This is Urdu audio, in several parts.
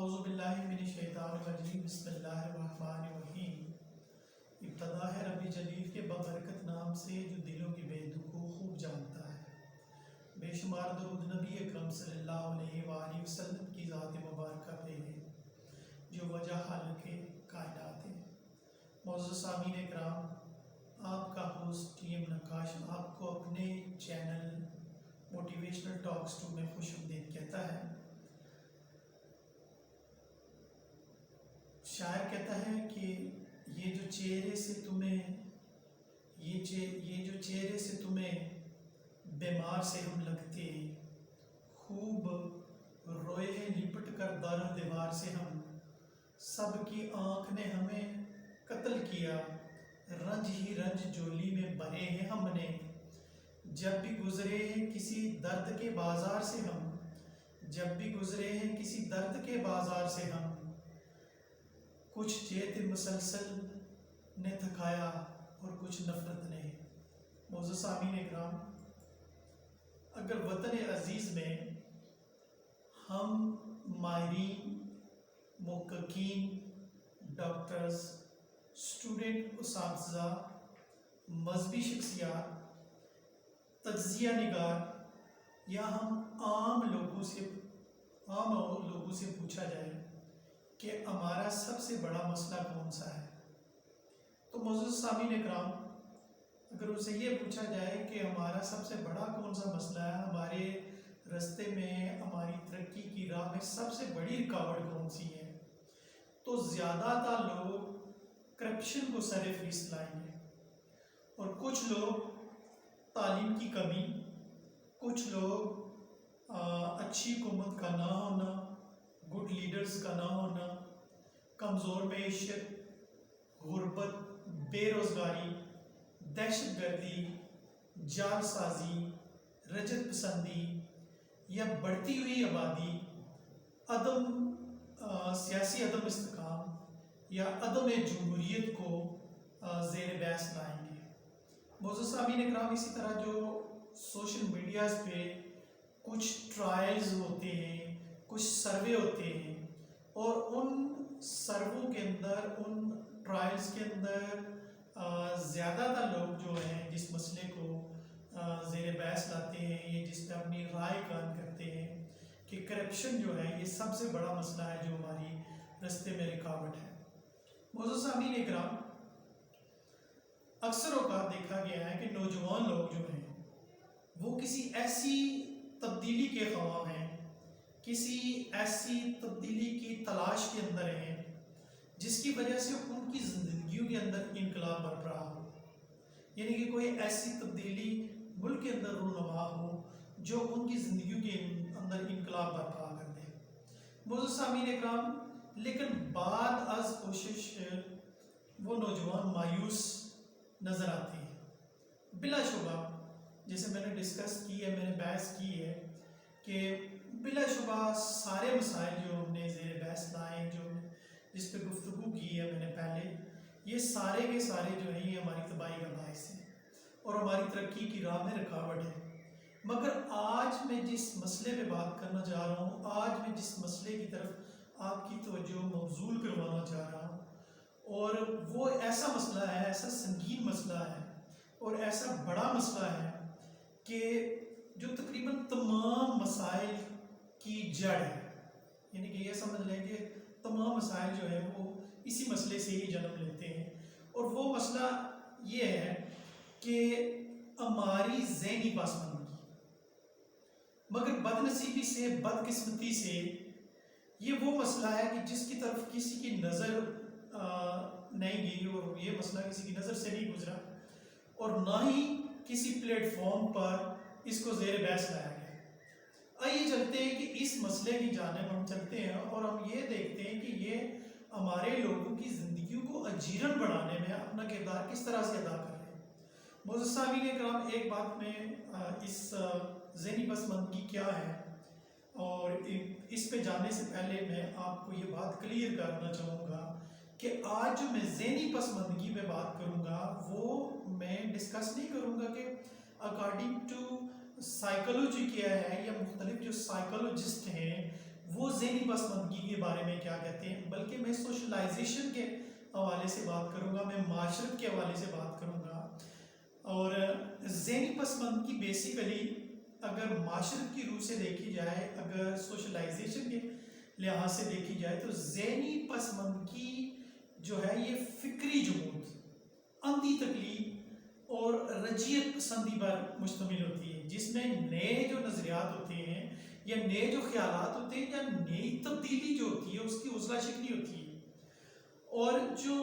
اعوذ باللہ من الشیطان الرجیم بسم اللہ الرحمن الرحیم۔ ابتدا ہے رب جلیل کے ببرکت نام سے جو دلوں کی بے دکھ کو خوب جانتا ہے۔ بے شمار درود نبی اکرم صلی اللہ علیہ وآلہ وسلم کی ذات مبارکہ پہ ہے جو وجہ خالق کائنات ہے۔ معزز سامعین اکرام، آپ کا ہوسٹ ٹی ایم نقاش آپ کو اپنے چینل موٹیویشنل ٹاکس 2 میں خوش آمدید کہتا ہے۔ شاعر کہتا ہے کہ یہ جو چہرے سے تمہیں بیمار سے ہم لگتے، خوب روئے ہیں لپٹ کر در دیوار سے ہم، سب کی آنکھ نے ہمیں قتل کیا، رنج ہی رنج جولی میں بھرے ہیں ہم نے، جب بھی گزرے ہیں کسی درد کے بازار سے ہم، جب بھی گزرے ہیں کسی درد کے بازار سے ہم، کچھ جیت مسلسل نے تھکایا اور کچھ نفرت نے۔ معزز سامعین اکرام، اگر وطن عزیز میں ہم ماہرین، محققین، ڈاکٹرز، اسٹوڈنٹ، اساتذہ، مذہبی شخصیات، تجزیہ نگار یا ہم عام لوگوں سے پوچھا جائے کہ ہمارا سب سے بڑا مسئلہ کون سا ہے، تو معزز سامعین اکرام، اگر ان سے یہ پوچھا جائے کہ ہمارا سب سے بڑا کون سا مسئلہ ہے، ہمارے راستے میں، ہماری ترقی کی راہ میں سب سے بڑی رکاوٹ کون سی ہے، تو زیادہ تر لوگ کرپشن کو سر فہرست لائیں گے، اور کچھ لوگ تعلیم کی کمی، کچھ لوگ اچھی حکومت کا نہ ہونا، گڈ لیڈرز کا نہ ہونا، کمزور معیشت، غربت، بے روزگاری، دہشت گردی، جال سازی، رجت پسندی یا بڑھتی ہوئی آبادی، سیاسی عدم استحکام یا عدم جمہوریت کو زیر بحث لائیں گے۔ معزز سامعین اکرام، اسی طرح جو سوشل میڈیاز پہ کچھ ٹرائلز ہوتے ہیں، کچھ سروے ہوتے ہیں، اور ان سرووں کے اندر، ان ٹرائلز کے اندر زیادہ تر لوگ جو ہیں جس مسئلے کو زیر بحث لاتے ہیں، یہ جس پہ اپنی رائے قائم کرتے ہیں کہ کرپشن جو ہے یہ سب سے بڑا مسئلہ ہے جو ہماری راستے میں رکاوٹ ہے۔ معزز سامعین اکرام، اکثر اوقات دیکھا گیا ہے کہ نوجوان لوگ جو ہیں وہ کسی ایسی تبدیلی کے خواہاں ہیں، کسی ایسی تبدیلی کی تلاش کے اندر ہیں جس کی وجہ سے ان کی زندگیوں کے اندر انقلاب بڑھ رہا ہو، یعنی کہ کوئی ایسی تبدیلی ملک کے اندر رونما ہو جو ان کی زندگیوں کے اندر انقلاب برپا کر دے۔ معزز سامعین اکرام، لیکن بعد از کوشش وہ نوجوان مایوس نظر آتے ہیں۔ بلا شبہ، جیسے میں نے ڈسکس کی ہے، میں نے بحث کی ہے کہ بلا شبہ سارے مسائل جو ہم نے زیر بحث لائے، جس پہ گفتگو کی ہے میں نے پہلے، یہ سارے کے سارے جو ہیں یہ ہماری تباہی کا باعث ہیں اور ہماری ترقی کی راہ میں رکاوٹ ہے۔ مگر آج میں جس مسئلے پہ بات کرنا چاہ رہا ہوں، آج میں جس مسئلے کی طرف آپ کی توجہ مبذول کروانا چاہ رہا ہوں، اور وہ ایسا مسئلہ ہے، ایسا سنگین مسئلہ ہے اور ایسا بڑا مسئلہ ہے کہ جو تقریباً تمام مسائل کی جڑ ہے، یعنی کہ یہ سمجھ لیں کہ تمام مسائل جو ہیں وہ اسی مسئلے سے ہی جنم لیتے ہیں، اور وہ مسئلہ یہ ہے کہ ہماری ذہنی پاسماندگی، مگر بد نصیبی سے، بد قسمتی سے یہ وہ مسئلہ ہے کہ جس کی طرف کسی کی نظر نہیں گئی، اور یہ مسئلہ کسی کی نظر سے نہیں گزرا، اور نہ ہی کسی پلیٹ فارم پر اس کو زیر بحث لایا گیا۔ آئیے چلتے ہیں کہ اس مسئلے کی جانب ہم چلتے ہیں اور ہم یہ دیکھتے ہیں کہ یہ ہمارے لوگوں کی زندگیوں کو اجیرن بنانے میں اپنا کردار کس طرح سے ادا کر رہے ہیں۔ معزز سامعین اکرام، ایک بات میں اس ذہنی پسماندگی کیا ہے اور اس پہ جانے سے پہلے میں آپ کو یہ بات کلیئر کرنا چاہوں گا کہ آج جو میں ذہنی پسماندگی پہ بات کروں گا وہ میں ڈسکس نہیں کروں گا کہ اکارڈنگ ٹو سائیکالوجی کیا ہے، یا مختلف جو سائیکالوجسٹ ہیں وہ ذہنی پسماندگی کے بارے میں کیا کہتے ہیں، بلکہ میں سوشلائزیشن کے حوالے سے بات کروں گا، میں معاشرت کے حوالے سے بات کروں گا۔ اور ذہنی پسماندگی بیسیکلی اگر معاشرت کی روح سے دیکھی جائے، اگر سوشلائزیشن کے لحاظ سے دیکھی جائے، تو ذہنی پسماندگی جو ہے یہ فکری جمود، اندھی تکلیف اور رجعیت پسندی پر مشتمل ہوتی ہے، جس میں نئے جو نظریات ہوتے ہیں یا نئے جو خیالات ہوتے ہیں یا نئی تبدیلی جو ہوتی ہے اس کی حوصلہ شکنی ہوتی ہے، اور جو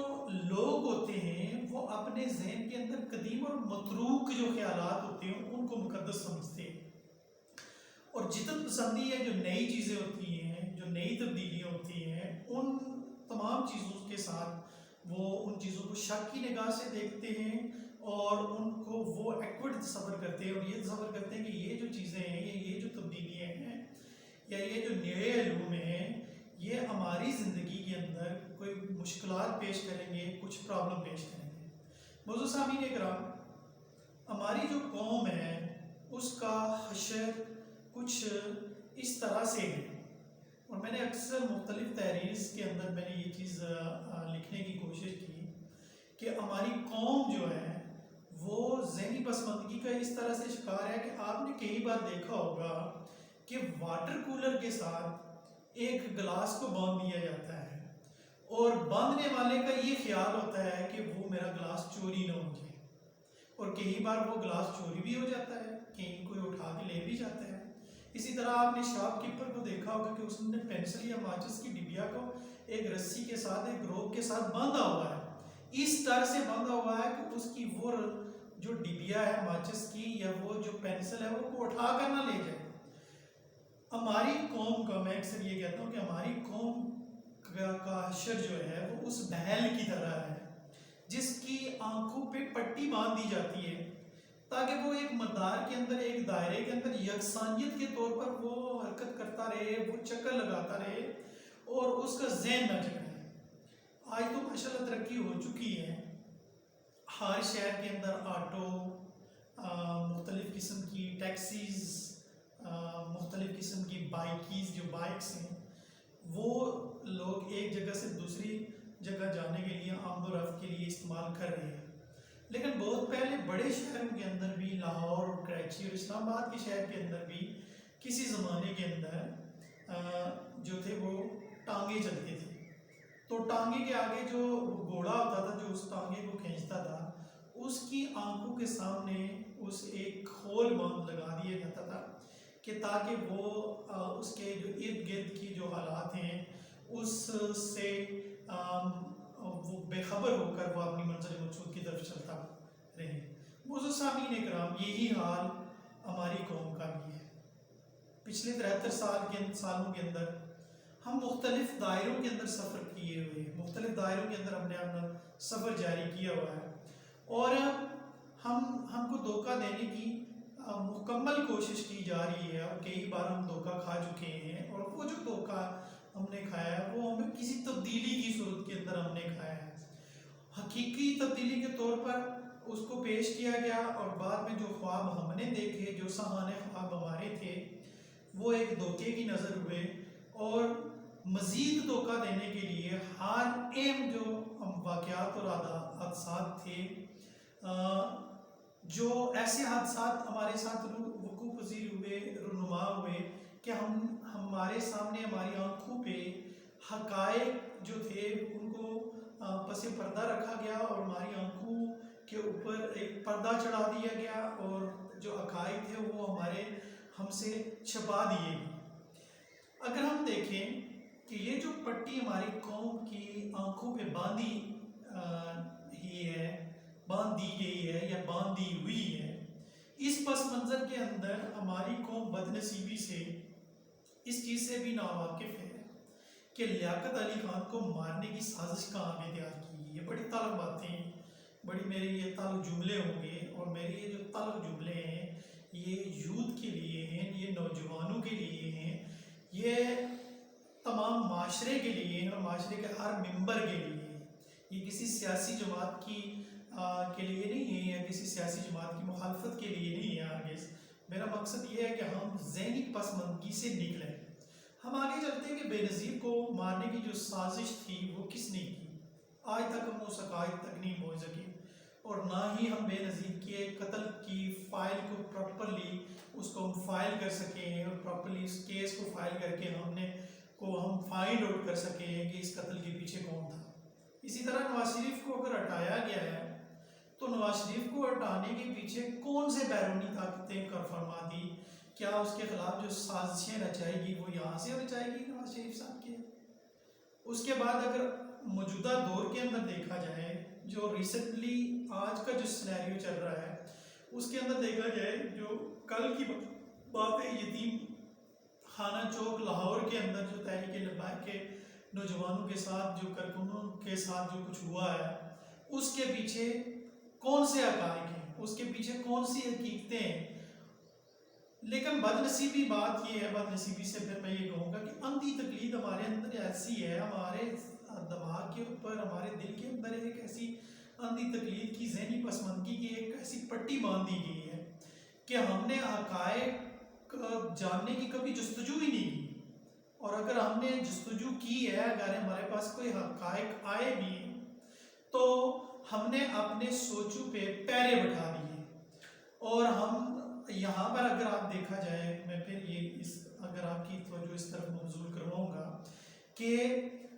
لوگ ہوتے ہیں وہ اپنے ذہن کے اندر قدیم اور متروک جو خیالات ہوتے ہیں ان کو مقدس سمجھتے ہیں، اور جدت پسندی ہے جو نئی چیزیں ہوتی ہیں، جو نئی تبدیلیاں ہوتی ہیں، ان تمام چیزوں کے ساتھ وہ ان چیزوں کو شک کی نگاہ سے دیکھتے ہیں اور ان کو وہ ایکورڈ تصور کرتے ہیں، اور یہ تصور کرتے ہیں کہ یہ جو چیزیں ہیں، یہ جو تبدیلیاں ہیں یا یہ جو نئے علوم ہیں، یہ ہماری زندگی کے اندر کوئی مشکلات پیش کریں گے، کچھ پرابلم پیش کریں گے۔ موضوع سامعین کرام، ہماری جو قوم ہے اس کا حشر کچھ اس طرح سے ہے، اور میں نے اکثر مختلف تحریر کے اندر میں نے یہ چیز لکھنے کی کوشش کی کہ ہماری قوم جو ہے وہ ذہنی پسماندگی کا اس طرح سے شکار ہے کہ آپ نے کئی بار دیکھا ہوگا کہ واٹر کولر کے ساتھ ایک گلاس کو باندھ دیا جاتا ہے، اور باندھنے والے کا یہ خیال ہوتا ہے کہ وہ میرا گلاس چوری نہ ہو جائے، اور کئی بار وہ گلاس چوری بھی ہو جاتا ہے، کہیں کوئی اٹھا کے لے بھی جاتا ہے۔ اسی طرح آپ نے شاپ کیپر کو دیکھا ہوگا کہ اس نے پینسل یا ماچس کی ڈبیا کو ایک رسی کے ساتھ، ایک روپ کے ساتھ باندھا ہوا ہے، اس طرح سے باندھا ہوا ہے کہ اس کی وہ جو ڈبیا ہے ماچس کی یا وہ جو پینسل ہے وہ اٹھا کر نہ لے جائے۔ ہماری قوم کا، میں اکثر یہ کہتا ہوں کہ ہماری قوم کا حشر جو ہے وہ اس بحل کی طرح ہے جس کی آنکھوں پہ پٹی باندھ دی جاتی ہے تاکہ وہ ایک مدار کے اندر، ایک دائرے کے اندر یکسانیت کے طور پر وہ حرکت کرتا رہے، وہ چکر لگاتا رہے اور اس کا ذہن نہ جگے۔ آج تو ماشاءاللہ ترقی ہو چکی ہے، ہر شہر کے اندر آٹو، مختلف قسم کی ٹیکسیز، مختلف قسم کی بائکیز، جو بائکس ہیں وہ لوگ ایک جگہ سے دوسری جگہ جانے کے لیے، آمد و رفت کے لیے استعمال کر رہے ہیں۔ لیکن بہت پہلے بڑے شہروں کے اندر بھی، لاہور اور کراچی اور اسلام آباد کے شہر کے اندر بھی کسی زمانے کے اندر جو تھے وہ ٹانگیں چلتے تھے، تو ٹانگے کے آگے جو گھوڑا ہوتا تھا جو اس ٹانگے کو کھینچتا تھا، اس کی آنکھوں کے سامنے اس ایک کھول باندھ لگا دیا جاتا تھا کہ تاکہ وہ اس کے جو ارد گرد کی جو حالات ہیں اس سے وہ بے خبر ہو کر وہ اپنی منزل مقصود کی طرف چلتا رہے۔ موضوع سامعین کرام، یہی حال ہماری قوم کا بھی ہے۔ پچھلے 73 سالوں کے اندر ہم مختلف دائروں کے اندر سفر کیے ہوئے ہیں، مختلف دائروں کے اندر ہم نے اپنا سفر جاری کیا ہوا ہے، اور ہم کو دھوکہ دینے کی مکمل کوشش کی جا رہی ہے، اور کئی بار ہم دھوکہ کھا چکے ہیں، اور وہ جو دھوکہ ہم نے کھایا ہے وہ ہمیں کسی تبدیلی کی صورت کے اندر ہم نے کھایا ہے، حقیقی تبدیلی کے طور پر اس کو پیش کیا گیا، اور بعد میں جو خواب ہم نے دیکھے، جو سہانے خواب ہمارے تھے، وہ ایک دھوکے کی نظر ہوئے، اور مزید دھوکہ دینے کے لیے ہر اہم جو واقعات اور حادثات تھے، جو ایسے حادثات ہمارے ساتھ وقوع پذیر ہوئے، رونما ہوئے کہ ہمارے سامنے، ہماری آنکھوں پہ حقائق جو تھے ان کو پس پردہ رکھا گیا، اور ہماری آنکھوں کے اوپر ایک پردہ چڑھا دیا گیا، اور جو حقائق تھے وہ ہم سے چھپا دیے گئے۔ اگر ہم دیکھیں کہ یہ جو پٹی ہماری قوم کی آنکھوں پہ باندھ دی گئی ہے یا باندھ دی ہوئی ہے، اس پس منظر کے اندر ہماری قوم بد نصیبی سے اس چیز سے بھی ناواقف ہے کہ لیاقت علی خان کو مارنے کی سازش کہاں پہ تیار کی۔ یہ بڑی طلب باتیں، بڑی میرے یہ طلب جملے ہوں گے، اور میرے یہ جو طلب جملے ہیں یہ یوتھ کے لیے ہیں، یہ نوجوانوں کے لیے ہیں، یہ تمام معاشرے کے لیے ہیں، اور معاشرے کے ہر ممبر کے لیے ہیں۔ یہ کسی سیاسی جماعت کے لیے نہیں ہے، یا کسی سیاسی جماعت کی مخالفت کے لیے نہیں ہے۔ ہرگز میرا مقصد یہ ہے کہ ہم ذہنی پسماندگی سے نکلیں، ہم آگے چلتے ہیں کہ بے نظیر کو مارنے کی جو سازش تھی وہ کس نے کی. آج تک ہم اس حقائق تک نہیں پہنچ سکے اور نہ ہی ہم بے نظیر کے قتل کی فائل کو پراپرلی اس کو ہم فائل کر سکیں اور پراپرلی اس کیس کو فائل کر کے ہم فائنڈ آؤٹ کر سکیں کہ اس قتل کے پیچھے کون تھا. اسی طرح نواز شریف کو اگر ہٹایا گیا ہے تو نواز شریف کو ہٹانے کے پیچھے کون سے بیرونی طاقتیں کار فرما دی؟ کیا اس کے خلاف جو سازشیں رچائے گی وہ یہاں سے رچائے گی نواز شریف صاحب کے؟ اس کے بعد اگر موجودہ دور کے اندر دیکھا جائے جو ریسنٹلی آج کا جو سینیریو چل رہا ہے اس کے اندر دیکھا جائے جو کل کی بات ہے یتیم خانہ چوک لاہور کے اندر جو تحریک لبیک کے نوجوانوں کے ساتھ جو کارکنوں کے ساتھ جو کچھ ہوا ہے اس کے پیچھے کون سے حقائق ہیں، اس کے پیچھے کون سی حقیقتیں ہیں. لیکن بدنصیبی بات یہ ہے، بدنصیبی سے پھر میں یہ کہوں گا کہ اندھی تقلید ہمارے اندر ایسی ہے، ہمارے دماغ کے اوپر ہمارے دل کے اندر ایک ایسی اندھی تقلید کی ذہنی پسماندگی کی ایک ایسی پٹی باندھ دی گئی ہے کہ ہم نے حقائق جاننے کی کبھی جستجو ہی نہیں کی. اور اگر ہم نے جستجو کی ہے، اگر ہمارے پاس کوئی حقائق آئے بھی تو ہم نے اپنے سوچوں پہ پیرے بٹھا دیے. اور ہم یہاں پر اگر آپ دیکھا جائے، میں پھر اگر آپ کی توجہ اس طرف مبذول کرواؤں گا کہ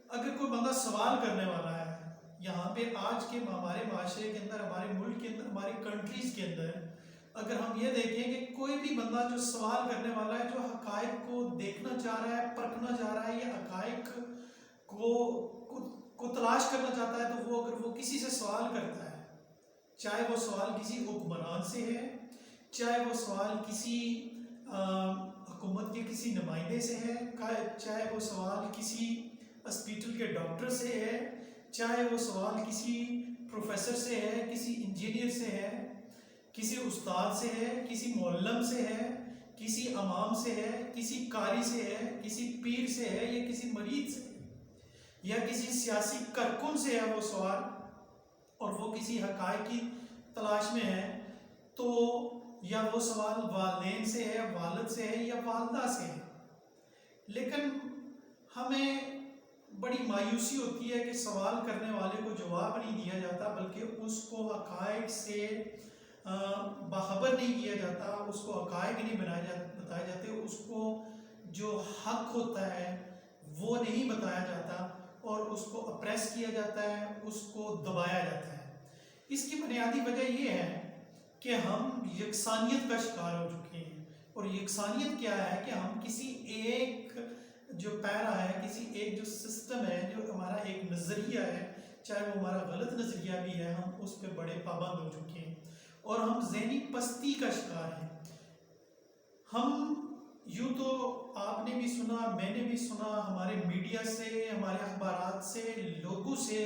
اگر کوئی بندہ سوال کرنے والا ہے یہاں پہ آج کے ہمارے معاشرے کے اندر، ہمارے ملک کے اندر، ہماری کنٹریز کے اندر اگر ہم یہ دیکھیں کہ کوئی بھی بندہ جو سوال کرنے والا ہے، جو حقائق کو دیکھنا چاہ رہا ہے، پرکھنا چاہ رہا ہے یا حقائق کو تلاش کرنا چاہتا ہے، تو اگر وہ کسی سے سوال کرتا ہے، چاہے وہ سوال کسی حکمران سے ہے، چاہے وہ سوال کسی حکومت کے کسی نمائندے سے ہے، چاہے وہ سوال کسی ہاسپیٹل کے ڈاکٹر سے ہے، چاہے وہ سوال کسی پروفیسر سے ہے، کسی انجینئر سے ہے، کسی استاد سے ہے، کسی معلم سے ہے، کسی امام سے ہے، کسی قاری سے ہے، کسی پیر سے ہے یا کسی مریض سے ہے یا کسی سیاسی کارکن سے ہے وہ سوال، اور وہ کسی حقائق کی تلاش میں ہے، تو یا وہ سوال والدین سے ہے، والد سے ہے یا والدہ سے ہے. لیکن ہمیں بڑی مایوسی ہوتی ہے کہ سوال کرنے والے کو جواب نہیں دیا جاتا، بلکہ اس کو حقائق سے باخبر نہیں کیا جاتا، اس کو حقائق نہیں بتائے جاتے، اس کو جو حق ہوتا ہے وہ نہیں بتایا جاتا اور اس کو اپریس کیا جاتا ہے، اس کو دبایا جاتا ہے. اس کی بنیادی وجہ یہ ہے کہ ہم یکسانیت کا شکار ہو چکے ہیں. اور یکسانیت کیا ہے کہ ہم کسی ایک جو پیرا ہے، کسی ایک جو سسٹم ہے، جو ہمارا ایک نظریہ ہے، چاہے وہ ہمارا غلط نظریہ بھی ہے، ہم اس پہ بڑے پابند ہو چکے ہیں اور ہم ذہنی پستی کا شکار ہیں. ہم یوں تو آپ نے بھی سنا، میں نے بھی سنا، ہمارے میڈیا سے، ہمارے اخبارات سے، لوگوں سے،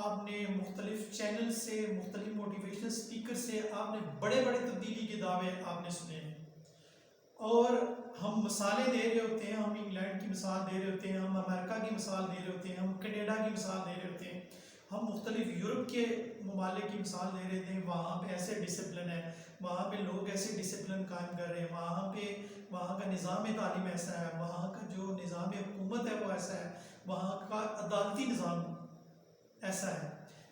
آپ نے مختلف چینل سے، مختلف موٹیویشنل سپیکر سے آپ نے بڑے بڑے تبدیلی کے دعوے آپ نے سنے ہیں. اور ہم مثالیں دے رہے ہوتے ہیں، ہم انگلینڈ کی مثال دے رہے ہوتے ہیں، ہم امریکہ کی مثال دے رہے ہوتے ہیں، ہم کینیڈا کی مثال دے رہے ہوتے ہیں، ہم مختلف یورپ کے ممالک کی مثال دے رہے تھے. وہاں پہ ایسے ڈسپلن ہے، وہاں پہ لوگ ایسے ڈسپلن قائم کر رہے ہیں، وہاں کا نظام تعلیم ایسا ہے، وہاں کا جو نظام حکومت ہے وہ ایسا ہے، وہاں کا عدالتی نظام ایسا ہے.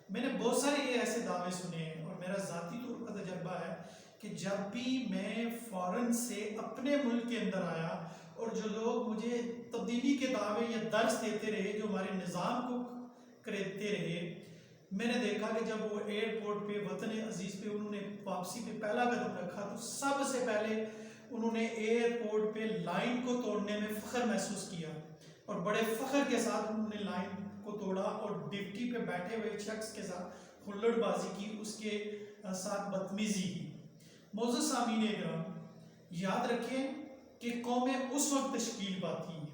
میں نے بہت سارے یہ ایسے دعوے سنے ہیں اور میرا ذاتی طور پر تجربہ ہے کہ جب بھی میں فارن سے اپنے ملک کے اندر آیا اور جو لوگ مجھے تبدیلی کے دعوے یا درس دیتے رہے، جو ہمارے نظام کو خریدتے رہے، میں نے دیکھا کہ جب وہ ایئرپورٹ پہ وطن عزیز پہ انہوں نے واپسی پہ پہلا قدم رکھا تو سب سے پہلے انہوں نے ایئرپورٹ پہ لائن کو توڑنے میں فخر محسوس کیا اور بڑے فخر کے ساتھ انہوں نے لائن کو توڑا اور ڈپٹی پہ بیٹھے ہوئے شخص کے ساتھ ہلڑ بازی کی، اس کے ساتھ بدتمیزی کی. معزز سامعین اکرام، یاد رکھیں کہ قومیں اس وقت تشکیل پاتی ہیں،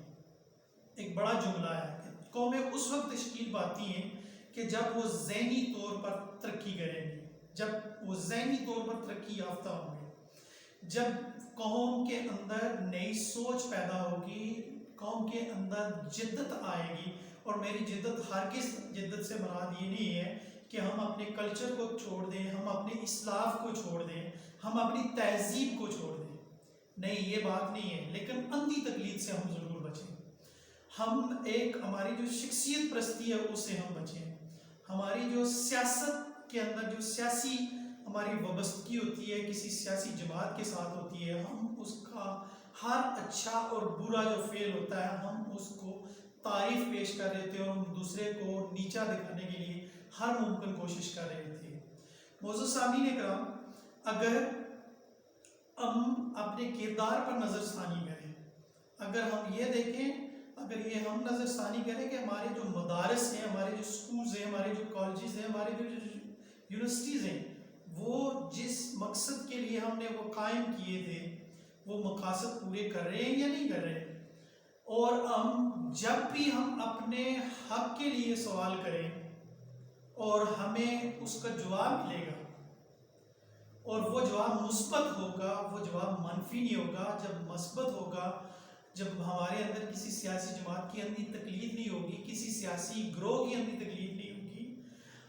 ایک بڑا جملہ ہے کہ قومیں اس وقت تشکیل پاتی ہیں کہ جب وہ ذہنی طور پر ترقی کریں گی، جب وہ ذہنی طور پر ترقی یافتہ ہوں گے، جب قوم کے اندر نئی سوچ پیدا ہوگی، قوم کے اندر جدت آئے گی. اور میری جدت ہرگز جدت سے مراد یہ نہیں ہے کہ ہم اپنے کلچر کو چھوڑ دیں، ہم اپنے اسلاف کو چھوڑ دیں، ہم اپنی تہذیب کو چھوڑ دیں، نہیں، یہ بات نہیں ہے. لیکن اندھی تقلید سے ہم ضرور بچیں. ہم ایک ہماری جو شخصیت پرستی ہے اس سے ہم بچیں. ہماری جو سیاست کے اندر جو سیاسی ہماری وابستگی ہوتی ہے کسی سیاسی جماعت کے ساتھ ہوتی ہے، ہم اس کا ہر اچھا اور برا جو فعل ہوتا ہے ہم اس کو تعریف پیش کر رہے تھے اور ہم دوسرے کو نیچا دکھانے کے لیے ہر ممکن کوشش کر رہے تھے. معزز سامعین کرام، اگر ہم اپنے کردار پر نظر ثانی کریں، اگر ہم یہ دیکھیں، اگر یہ ہم نظر ثانی کریں کہ ہمارے جو مدارس ہیں، ہمارے جو سکولز ہیں، ہمارے جو کالجز ہیں، ہمارے جو یونیورسٹیز ہیں، وہ جس مقصد کے لیے ہم نے وہ قائم کیے تھے وہ مقاصد پورے کر رہے ہیں یا نہیں کر رہے. اور ہم جب بھی ہم اپنے حق کے لیے سوال کریں اور ہمیں اس کا جواب ملے گا اور وہ جواب مثبت ہوگا، وہ جواب منفی نہیں ہوگا. جب مثبت ہوگا، جب ہمارے اندر کسی سیاسی جماعت کی اندھی تقلید نہیں ہوگی، کسی سیاسی گروہ کی اندھی تقلید نہیں ہوگی،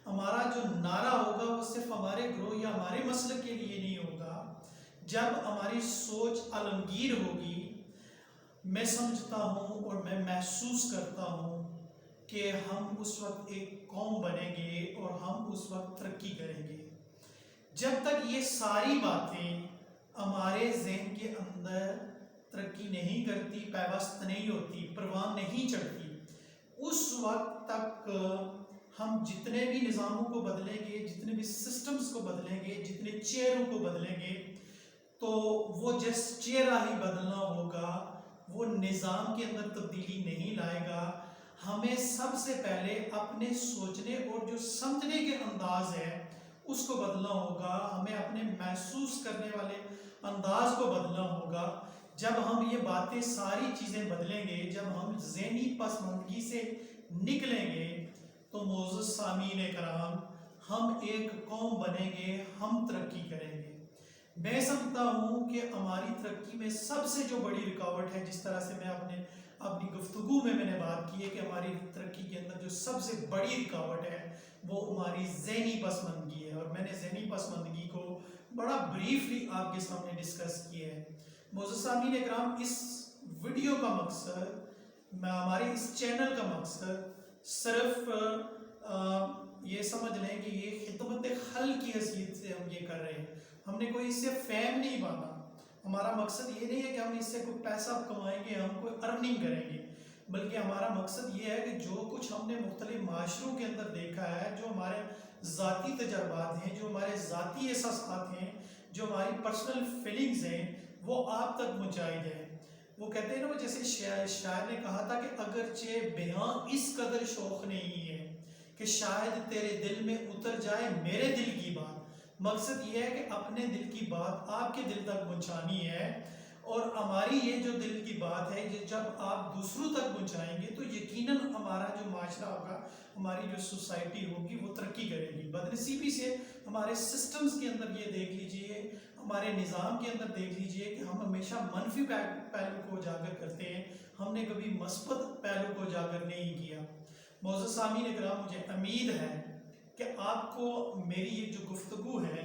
ہمارا جو نعرہ ہوگا وہ صرف ہمارے گروہ یا ہمارے مسلک کے لیے نہیں ہوگا. جب ہماری سوچ عالمگیر ہوگی، میں سمجھتا ہوں اور میں محسوس کرتا ہوں کہ ہم اس وقت ایک قوم بنیں گے اور ہم اس وقت ترقی کریں گے. جب تک یہ ساری باتیں ہمارے ذہن کے اندر ترقی نہیں کرتی، پیوست نہیں ہوتی، پروان نہیں چڑھتی، اس وقت تک ہم جتنے بھی نظاموں کو بدلیں گے، جتنے بھی سسٹمز کو بدلیں گے، جتنے چہروں کو بدلیں گے، تو وہ جس چہرہ ہی بدلنا ہوگا وہ نظام کے اندر تبدیلی نہیں لائے گا. ہمیں سب سے پہلے اپنے سوچنے اور جو سمجھنے کے انداز ہے اس کو بدلنا ہوگا. ہمیں اپنے محسوس کرنے والے انداز کو بدلنا ہوگا. جب ہم یہ باتیں ساری چیزیں بدلیں گے، جب ہم ذہنی پسماندگی سے نکلیں گے، تو معزز سامعین کرام ہم ایک قوم بنیں گے، ہم ترقی کریں گے. میں سمجھتا ہوں کہ ہماری ترقی میں سب سے جو بڑی رکاوٹ ہے، جس طرح سے میں اپنی گفتگو میں نے بات کی ہے کہ ہماری ترقی کے اندر جو سب سے بڑی رکاوٹ ہے وہ ہماری ذہنی پسماندگی ہے. اور میں نے ذہنی پسماندگی کو بڑا بریفلی آپ کے سامنے ڈسکس کیا ہے. معزز سامعین اکرام، اس ویڈیو کا مقصد، ہمارے اس چینل کا مقصد صرف یہ سمجھ لیں کہ یہ خدمت حل کی حیثیت سے ہم یہ کر رہے ہیں. ہم نے کوئی اس سے فیم نہیں باندھا. ہمارا مقصد یہ نہیں ہے کہ ہم اس سے کوئی پیسہ کمائیں گے، ہم کوئی ارننگ کریں گے، بلکہ ہمارا مقصد یہ ہے کہ جو کچھ ہم نے مختلف معاشروں کے اندر دیکھا ہے، جو ہمارے ذاتی تجربات ہیں، جو ہمارے ذاتی احساسات ہیں، جو ہماری پرسنل فیلنگز ہیں، وہ آپ تک پہنچائی جائیں. وہ کہتے ہیں نا، وہ جیسے شاعر نے کہا تھا کہ اگرچہ بیاں اس قدر شوق نہیں ہے کہ شاید تیرے دل میں اتر جائے میرے دل کی بات. مقصد یہ ہے کہ اپنے دل کی بات آپ کے دل تک پہنچانی ہے، اور ہماری یہ جو دل کی بات ہے یہ جب آپ دوسروں تک پہنچائیں گے تو یقیناً ہمارا جو معاشرہ ہوگا، ہماری جو سوسائٹی ہوگی وہ ترقی کرے گی. بدنصیبی سے ہمارے سسٹمز کے اندر یہ دیکھ لیجئے، ہمارے نظام کے اندر دیکھ لیجئے کہ ہم ہمیشہ منفی پہلو کو اجاگر کرتے ہیں، ہم نے کبھی مثبت پہلو کو اجاگر نہیں کیا. معزز سامعین اکرام، مجھے امید ہے کہ آپ کو میری یہ جو گفتگو ہے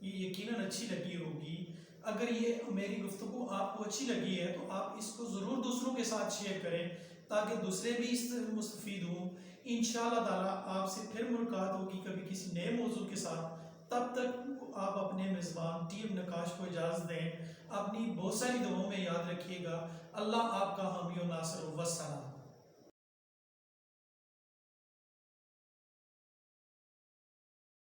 یہ یقیناً اچھی لگی ہوگی. اگر یہ میری گفتگو آپ کو اچھی لگی ہے تو آپ اس کو ضرور دوسروں کے ساتھ شیئر کریں تاکہ دوسرے بھی اس سے مستفید ہوں. انشاءاللہ تعالیٰ آپ سے پھر ملاقات ہوگی کبھی کسی نئے موضوع کے ساتھ. تب تک آپ اپنے میزبان ٹی ایم نقاش کو اجازت دیں. اپنی بہت ساری دعاؤں میں یاد رکھیے گا. اللہ آپ کا حامی و ناصر و وسلام.